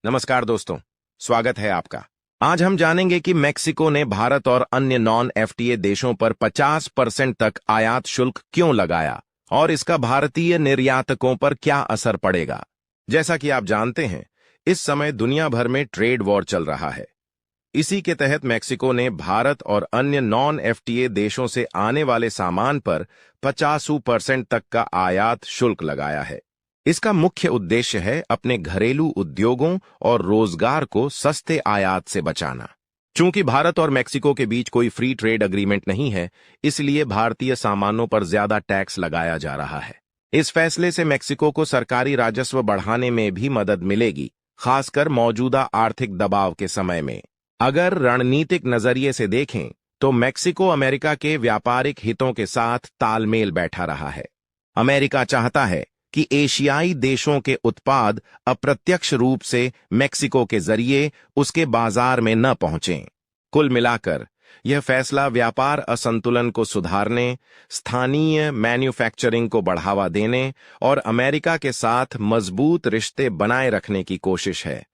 नमस्कार दोस्तों, स्वागत है आपका। आज हम जानेंगे कि मेक्सिको ने भारत और अन्य नॉन एफटीए देशों पर 50% तक आयात शुल्क क्यों लगाया और इसका भारतीय निर्यातकों पर क्या असर पड़ेगा। जैसा कि आप जानते हैं, इस समय दुनिया भर में ट्रेड वॉर चल रहा है। इसी के तहत मेक्सिको ने भारत और अन्य नॉन एफटीए देशों से आने वाले सामान पर 50% तक का आयात शुल्क लगाया है। इसका मुख्य उद्देश्य है अपने घरेलू उद्योगों और रोजगार को सस्ते आयात से बचाना। चूंकि भारत और मेक्सिको के बीच कोई फ्री ट्रेड एग्रीमेंट नहीं है, इसलिए भारतीय सामानों पर ज्यादा टैक्स लगाया जा रहा है। इस फैसले से मेक्सिको को सरकारी राजस्व बढ़ाने में भी मदद मिलेगी, खासकर मौजूदा आर्थिक दबाव के समय में। अगर रणनीतिक नजरिए से देखें तो मेक्सिको अमेरिका के व्यापारिक हितों के साथ तालमेल बैठा रहा है। अमेरिका चाहता है कि एशियाई देशों के उत्पाद अप्रत्यक्ष रूप से मेक्सिको के जरिए उसके बाजार में न पहुंचें। कुल मिलाकर यह फैसला व्यापार असंतुलन को सुधारने, स्थानीय मैन्युफैक्चरिंग को बढ़ावा देने और अमेरिका के साथ मजबूत रिश्ते बनाए रखने की कोशिश है,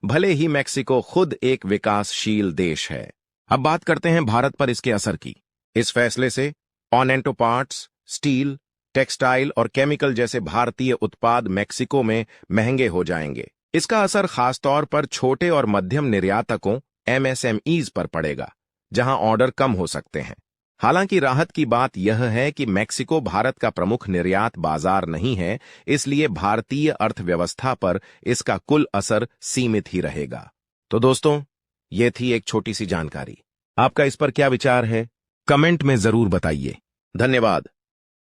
भले ही मेक्सिको खुद एक विकासशील देश है। अब बात करते हैं भारत पर इसके असर की। इस फैसले से ऑनेंटो पार्ट्स, स्टील, टेक्सटाइल और केमिकल जैसे भारतीय उत्पाद मेक्सिको में महंगे हो जाएंगे। इसका असर खासतौर पर छोटे और मध्यम निर्यातकों एमएसएमईज पर पड़ेगा, जहां ऑर्डर कम हो सकते हैं। हालांकि राहत की बात यह है कि मेक्सिको भारत का प्रमुख निर्यात बाजार नहीं है, इसलिए भारतीय अर्थव्यवस्था पर इसका कुल असर सीमित ही रहेगा। तो दोस्तों, ये थी एक छोटी सी जानकारी। आपका इस पर क्या विचार है? कमेंट में जरूर बताइए। धन्यवाद।